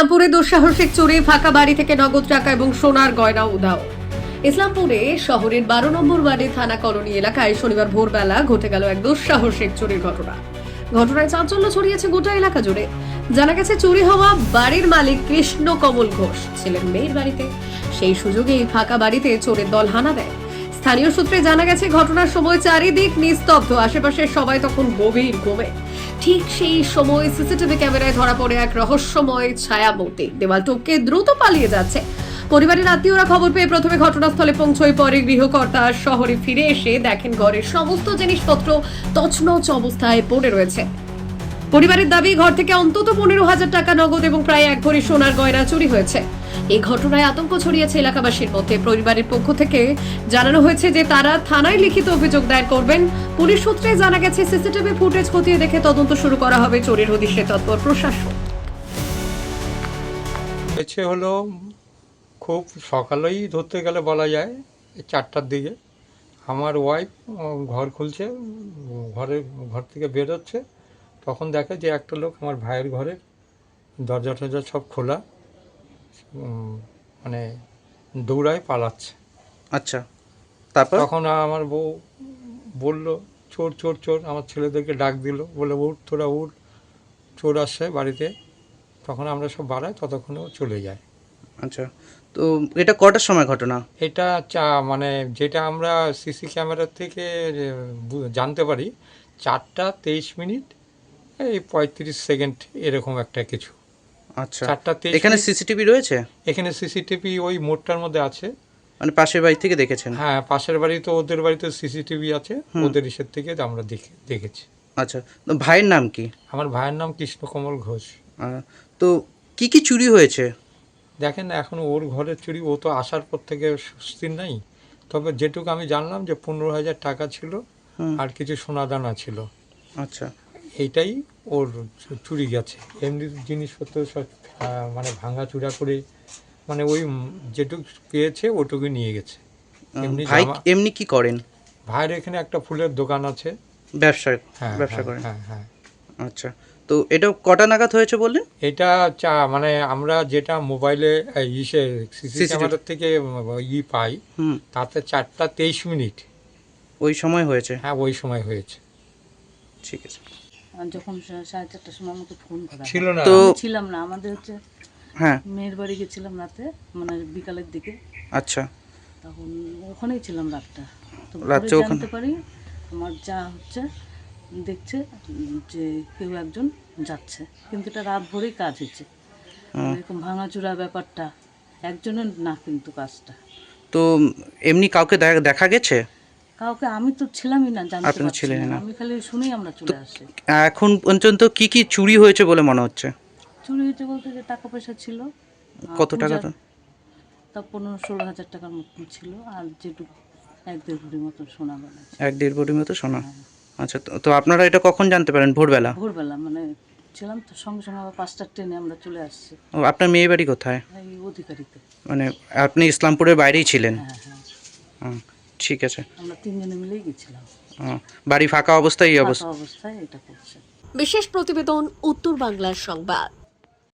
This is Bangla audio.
ইসলামপুরে দুঃসাহসিক চুরি, ফাঁকা বাড়ি থেকে নগদ টাকা এবং সোনার গয়না উধাও। ইসলামপুরে শহরের 12 নম্বর ওয়ার্ডে থানা কলোনি এলাকায় শনিবার ভোরবেলা ঘটে গেল এক দুঃসাহসিক চুরির ঘটনা। ঘটনায় চাঞ্চল্য ছড়িয়েছে গোটা এলাকা জুড়ে। জানা গেছে চুরি হওয়া বাড়ির মালিক কৃষ্ণ কমল ঘোষ ছিলেন মেয়ের বাড়িতে। সেই সুযোগেই ফাঁকা বাড়িতে চোরের দল হানা দেয়। স্থানীয় সূত্রে জানা গেছে ঘটনার সময় চারিদিক নিস্তব্ধ, আশেপাশের সবাই তখন গভীর ঘুমে। ঠিক সেই সময় সিসিটিভি ক্যামেরায় ধরা পড়ে এক রহস্যময় ছায়ামূর্তি দেওয়াল টপকে দ্রুত পালিয়ে যাচ্ছে। পরিবারের আত্মীয়রা খবর পেয়ে প্রথমে ঘটনাস্থলে পৌঁছয়, পরে গৃহকর্তা শহরে ফিরে এসে দেখেন ঘরের সমস্ত জিনিসপত্র তছনছ অবস্থায় পড়ে রয়েছে। পরিবারের দাবি, ঘর থেকে অন্তত 15,000 টাকা নগদ এবং প্রায় 1 ভরি সোনার গয়না চুরি হয়েছে। এই ঘটনায় আতঙ্ক ছড়িয়েছে এলাকাবাসীর মধ্যে। পরিবারের পক্ষ থেকে জানানো হয়েছে যে তারা থানায় লিখিত অভিযোগ দায়ের করবেন। পুলিশ সূত্রে জানা গেছে সিসিটিভি ফুটেজ খতিয়ে দেখে তদন্ত শুরু করা হবে। চোরের হদিশে তৎপর প্রশাসন। হলো খুব সকালেই ধরতে গেলে বলা যায় 4টার দিকে আমার ওয়াইফ ঘর খুলছে, ঘর থেকে বেরোচ্ছে, তখন দেখে যে একটা লোক আমার ভাইয়ের ঘরের দরজা টরজা সব খোলা, মানে দৌড়ায় পালাচ্ছে। আচ্ছা, তারপর তখন আমার বউ বলল চোর চোর চোর, আমার ছেলেদেরকে ডাক দিল, বলে উঠ তোরা উঠ, চোর আসছে বাড়িতে। তখন আমরা সব বাড়াই, ততক্ষণে ও চলে যায়। আচ্ছা, তো এটা কটার সময় ঘটনা? এটা মানে যেটা আমরা সিসি ক্যামেরা থেকে জানতে পারি 4টা 23 মিনিট এই 35 সেকেন্ড এরকম একটা কিছু। আচ্ছা, 4টা 23 এখানে সিসিটিভি রয়েছে? এখানে সিসিটিভি ওই মোড়টার মধ্যে আছে। মানে পাশের বাড়ি থেকে দেখেছেন? হ্যাঁ, পাশের বাড়ি তো ওদের বাড়িতে সিসিটিভি আছে, ওদের ইসের থেকে আমরা দেখেছি। আচ্ছা, তো ভাইয়ের নাম কি? আমার ভাইয়ের নাম কৃষ্ণকমল ঘোষ। তো কি কি চুরি হয়েছে? দেখেন এখন ওর ঘরের চুরি, ও তো আসার পর থেকে সুস্থির নাই। তবে যেটুকু আমি জানলাম যে 15,000 টাকা ছিল আর কিছু সোনাদানা ছিল। আচ্ছা, এইটাই ওর চুরি গেছে। এমনি জিনিসপত্র সব মানে ভাঙা চূড়া করে, মানে ওই যেটুকু পেয়েছে ওটুকু নিয়ে গেছে। ভাই এমনি কি করেন? ভাইয়ের এখানে একটা ফুলের দোকান আছে, ব্যবসা হ্যাঁ ব্যবসা করেন? হ্যাঁ হ্যাঁ। আচ্ছা, তো এটা কটা নাগাদ হয়েছে বললেন? এটা মানে আমরা যেটা মোবাইলে সিসি ক্যামেরার থেকে পাই, তাতে 4টা 23 মিনিট ওই সময় হয়েছে? হ্যাঁ, ওই সময় হয়েছে। ঠিক আছে। যখন 4:30টার সময় আমাকে ফোন করা ছিল না তো ছিলাম না, আমাদের হচ্ছে হ্যাঁ, মেয়ের বাড়ি গেছিলাম রাতে, মানে বিকালের দিকে। আচ্ছা, তখন ওখানেই ছিলাম রাতটা। তো রাত্রে পরে ওখানে? জানতে পারি আমার যা হচ্ছে দেখছে যে কেউ একজন যাচ্ছে, কিন্তু এটা রাত ভরেই কাজ হচ্ছে। এরকম ভাঙাচোরা ব্যাপারটা একজনের না, কিন্তু কাজটা। তো এমনি কাউকে দেখা গেছে? কাউকে আমি তো ছিলামই না, জানতে আপনি ছিলেন পারছি না? না, আমি খালি শুনেই আমরা চলে আসি। এখন পর্যন্ত কি কি চুরি হয়েছে বলে মনে হচ্ছে? চুরি হয়েছে বলতে যে টাকা পয়সা ছিল। কত টাকা? তা 15-16 হাজার টাকার মতন ছিল, আর যেটুকু 1-1.5 ভরি মতন সোনা গয়না ছিল। 1-1.5 ভরি মতো সোনা? আচ্ছা, তো আপনারা এটা কখন জানতে পারেন? ভোরবেলা? ভোরবেলা মানে ছিলাম তো, সঙ্গে সঙ্গে আবার 5টার ট্রেনে আমরা চলে আসছি। ও, আপনার মেয়ে বাড়ি কোথায়? এই অধিকারীতে। মানে আপনি ইসলামপুরের বাইরেই ছিলেন? হ্যাঁ হ্যাঁ, হুম, ঠিক আছে। আমরা 3 জনে মিলেই গেছিলাম। বাড়ি ফাঁকা অবস্থায় এই অবস্থা? ফাঁকা অবস্থায় এটা করছে। বিশেষ প্রতিবেদন, উত্তর বাংলার সংবাদ।